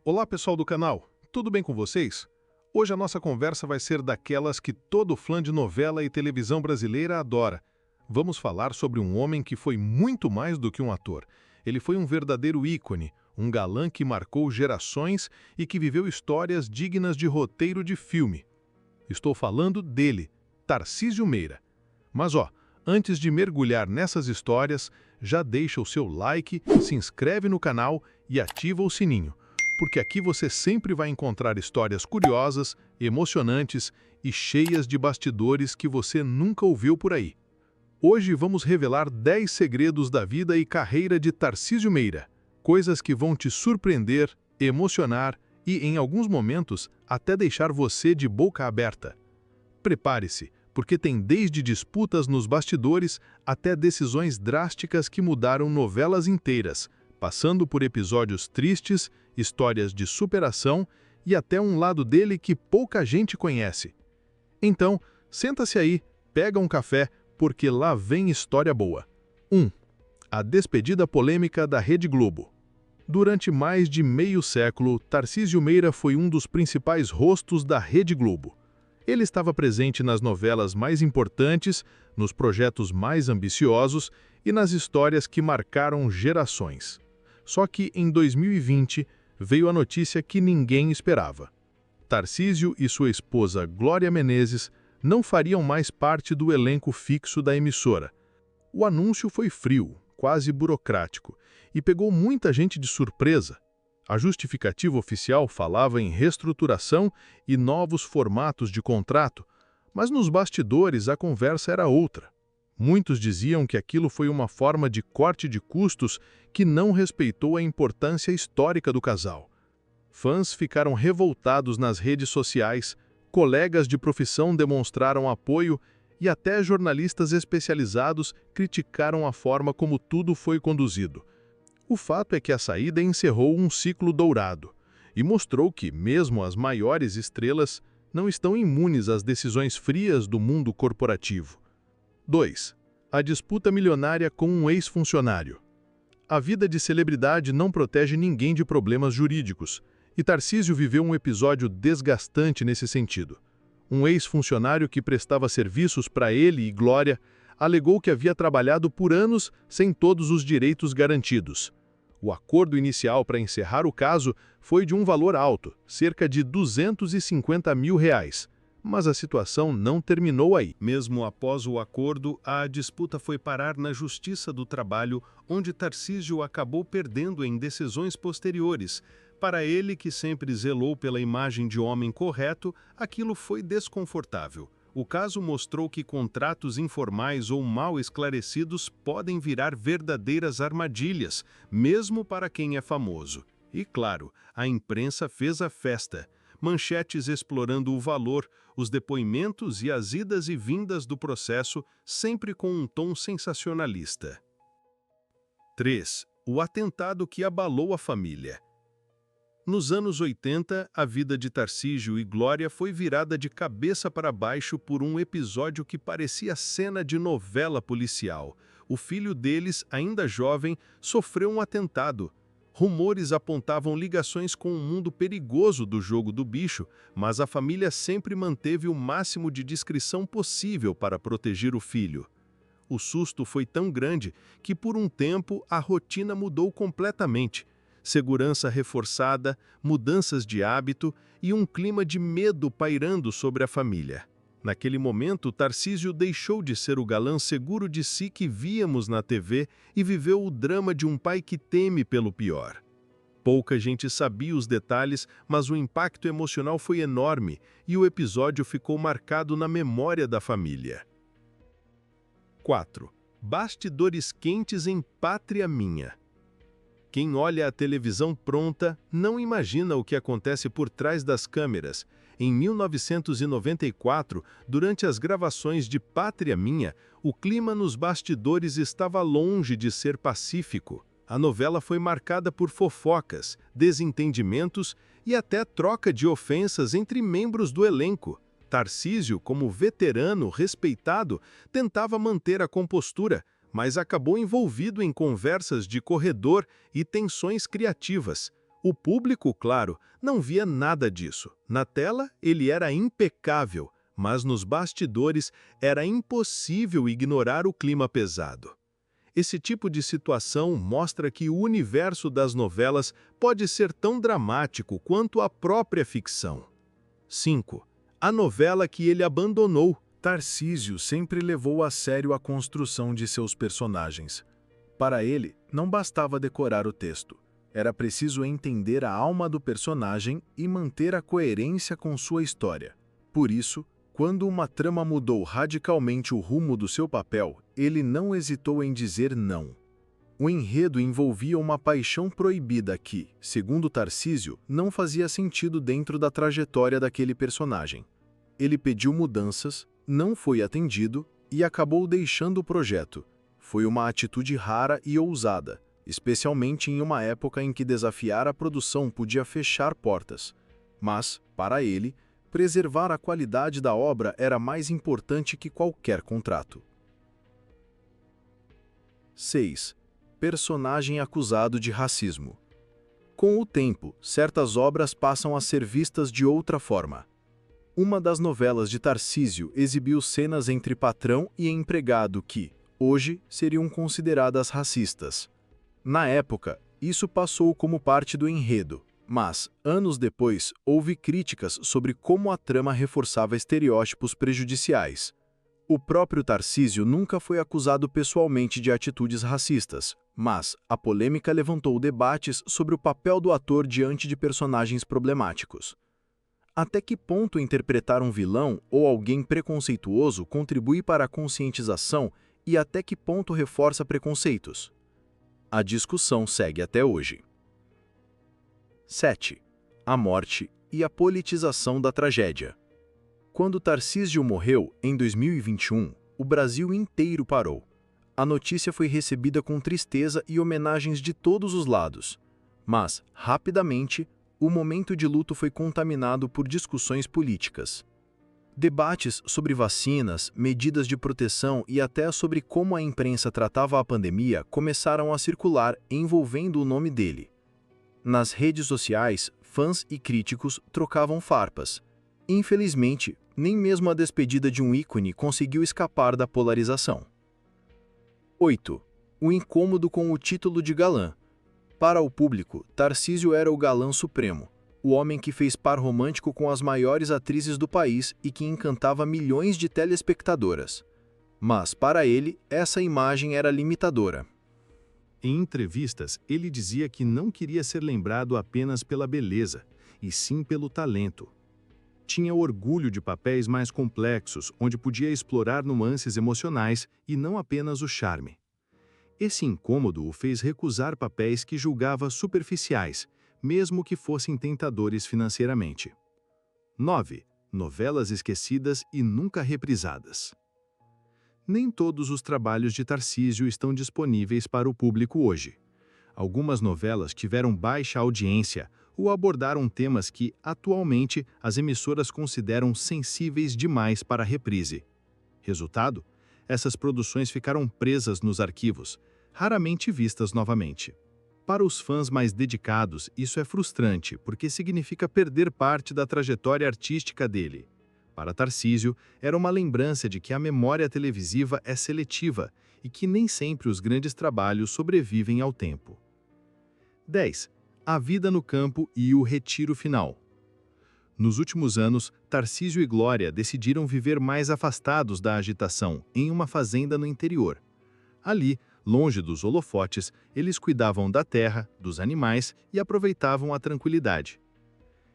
Olá, pessoal do canal, tudo bem com vocês? Hoje a nossa conversa vai ser daquelas que todo fã de novela e televisão brasileira adora. Vamos falar sobre um homem que foi muito mais do que um ator. Ele foi um verdadeiro ícone, um galã que marcou gerações e que viveu histórias dignas de roteiro de filme. Estou falando dele, Tarcísio Meira. Mas antes de mergulhar nessas histórias, já deixa o seu like, se inscreve no canal e ativa o sininho, porque aqui você sempre vai encontrar histórias curiosas, emocionantes e cheias de bastidores que você nunca ouviu por aí. Hoje vamos revelar 10 segredos da vida e carreira de Tarcísio Meira, coisas que vão te surpreender, emocionar e, em alguns momentos, até deixar você de boca aberta. Prepare-se, porque tem desde disputas nos bastidores até decisões drásticas que mudaram novelas inteiras, passando por episódios tristes, histórias de superação e até um lado dele que pouca gente conhece. Então, senta-se aí, pega um café, porque lá vem história boa. 1. A despedida polêmica da Rede Globo. Durante mais de meio século, Tarcísio Meira foi um dos principais rostos da Rede Globo. Ele estava presente nas novelas mais importantes, nos projetos mais ambiciosos e nas histórias que marcaram gerações. Só que, em 2020, veio a notícia que ninguém esperava. Tarcísio e sua esposa Glória Menezes não fariam mais parte do elenco fixo da emissora. O anúncio foi frio, quase burocrático, e pegou muita gente de surpresa. A justificativa oficial falava em reestruturação e novos formatos de contrato, mas nos bastidores a conversa era outra. Muitos diziam que aquilo foi uma forma de corte de custos que não respeitou a importância histórica do casal. Fãs ficaram revoltados nas redes sociais, colegas de profissão demonstraram apoio e até jornalistas especializados criticaram a forma como tudo foi conduzido. O fato é que a saída encerrou um ciclo dourado e mostrou que, mesmo as maiores estrelas, não estão imunes às decisões frias do mundo corporativo. 2. A disputa milionária com um ex-funcionário. A vida de celebridade não protege ninguém de problemas jurídicos, e Tarcísio viveu um episódio desgastante nesse sentido. Um ex-funcionário que prestava serviços para ele e Glória alegou que havia trabalhado por anos sem todos os direitos garantidos. O acordo inicial para encerrar o caso foi de um valor alto, cerca de R$ 250 mil. Mas a situação não terminou aí. Mesmo após o acordo, a disputa foi parar na Justiça do Trabalho, onde Tarcísio acabou perdendo em decisões posteriores. Para ele, que sempre zelou pela imagem de homem correto, aquilo foi desconfortável. O caso mostrou que contratos informais ou mal esclarecidos podem virar verdadeiras armadilhas, mesmo para quem é famoso. E claro, a imprensa fez a festa. Manchetes explorando o valor, os depoimentos e as idas e vindas do processo, sempre com um tom sensacionalista. 3. O atentado que abalou a família. Nos anos 80, a vida de Tarcísio e Glória foi virada de cabeça para baixo por um episódio que parecia cena de novela policial. O filho deles, ainda jovem, sofreu um atentado. Rumores apontavam ligações com um mundo perigoso do jogo do bicho, mas a família sempre manteve o máximo de discrição possível para proteger o filho. O susto foi tão grande que, por um tempo, a rotina mudou completamente. Segurança reforçada, mudanças de hábito e um clima de medo pairando sobre a família. Naquele momento, Tarcísio deixou de ser o galã seguro de si que víamos na TV e viveu o drama de um pai que teme pelo pior. Pouca gente sabia os detalhes, mas o impacto emocional foi enorme e o episódio ficou marcado na memória da família. 4. Bastidores quentes em Pátria Minha. Quem olha a televisão pronta não imagina o que acontece por trás das câmeras. Em 1994, durante as gravações de Pátria Minha, o clima nos bastidores estava longe de ser pacífico. A novela foi marcada por fofocas, desentendimentos e até troca de ofensas entre membros do elenco. Tarcísio, como veterano respeitado, tentava manter a compostura, mas acabou envolvido em conversas de corredor e tensões criativas. O público, claro, não via nada disso. Na tela, ele era impecável, mas nos bastidores era impossível ignorar o clima pesado. Esse tipo de situação mostra que o universo das novelas pode ser tão dramático quanto a própria ficção. 5. A novela que ele abandonou. Tarcísio sempre levou a sério a construção de seus personagens. Para ele, não bastava decorar o texto. Era preciso entender a alma do personagem e manter a coerência com sua história. Por isso, quando uma trama mudou radicalmente o rumo do seu papel, ele não hesitou em dizer não. O enredo envolvia uma paixão proibida que, segundo Tarcísio, não fazia sentido dentro da trajetória daquele personagem. Ele pediu mudanças, não foi atendido e acabou deixando o projeto. Foi uma atitude rara e ousada, especialmente em uma época em que desafiar a produção podia fechar portas. Mas, para ele, preservar a qualidade da obra era mais importante que qualquer contrato. 6. Personagem acusado de racismo. Com o tempo, certas obras passam a ser vistas de outra forma. Uma das novelas de Tarcísio exibiu cenas entre patrão e empregado que, hoje, seriam consideradas racistas. Na época, isso passou como parte do enredo, mas, anos depois, houve críticas sobre como a trama reforçava estereótipos prejudiciais. O próprio Tarcísio nunca foi acusado pessoalmente de atitudes racistas, mas a polêmica levantou debates sobre o papel do ator diante de personagens problemáticos. Até que ponto interpretar um vilão ou alguém preconceituoso contribui para a conscientização e até que ponto reforça preconceitos? A discussão segue até hoje. 7. A morte e a politização da tragédia. Quando Tarcísio morreu, em 2021, o Brasil inteiro parou. A notícia foi recebida com tristeza e homenagens de todos os lados. Mas, rapidamente, o momento de luto foi contaminado por discussões políticas. Debates sobre vacinas, medidas de proteção e até sobre como a imprensa tratava a pandemia começaram a circular envolvendo o nome dele. Nas redes sociais, fãs e críticos trocavam farpas. Infelizmente, nem mesmo a despedida de um ícone conseguiu escapar da polarização. 8. O incômodo com o título de galã. Para o público, Tarcísio era o galã supremo, o homem que fez par romântico com as maiores atrizes do país e que encantava milhões de telespectadoras. Mas, para ele, essa imagem era limitadora. Em entrevistas, ele dizia que não queria ser lembrado apenas pela beleza, e sim pelo talento. Tinha orgulho de papéis mais complexos, onde podia explorar nuances emocionais e não apenas o charme. Esse incômodo o fez recusar papéis que julgava superficiais, mesmo que fossem tentadores financeiramente. 9. Novelas esquecidas e nunca reprisadas. Nem todos os trabalhos de Tarcísio estão disponíveis para o público hoje. Algumas novelas tiveram baixa audiência ou abordaram temas que, atualmente, as emissoras consideram sensíveis demais para a reprise. Resultado? Essas produções ficaram presas nos arquivos, raramente vistas novamente. Para os fãs mais dedicados, isso é frustrante, porque significa perder parte da trajetória artística dele. Para Tarcísio, era uma lembrança de que a memória televisiva é seletiva e que nem sempre os grandes trabalhos sobrevivem ao tempo. 10. A vida no campo e o retiro final. Nos últimos anos, Tarcísio e Glória decidiram viver mais afastados da agitação, em uma fazenda no interior. Ali, longe dos holofotes, eles cuidavam da terra, dos animais e aproveitavam a tranquilidade.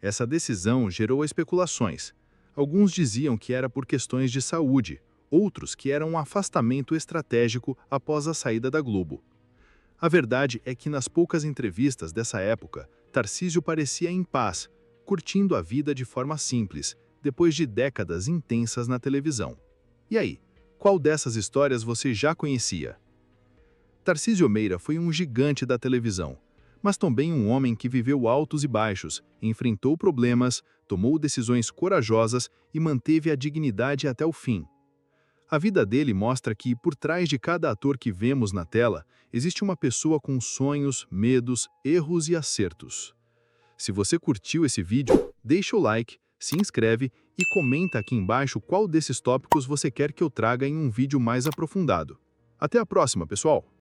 Essa decisão gerou especulações. Alguns diziam que era por questões de saúde, outros que era um afastamento estratégico após a saída da Globo. A verdade é que nas poucas entrevistas dessa época, Tarcísio parecia em paz, curtindo a vida de forma simples, depois de décadas intensas na televisão. E aí, qual dessas histórias você já conhecia? Tarcísio Meira foi um gigante da televisão, mas também um homem que viveu altos e baixos, enfrentou problemas, tomou decisões corajosas e manteve a dignidade até o fim. A vida dele mostra que, por trás de cada ator que vemos na tela, existe uma pessoa com sonhos, medos, erros e acertos. Se você curtiu esse vídeo, deixa o like, se inscreve e comenta aqui embaixo qual desses tópicos você quer que eu traga em um vídeo mais aprofundado. Até a próxima, pessoal!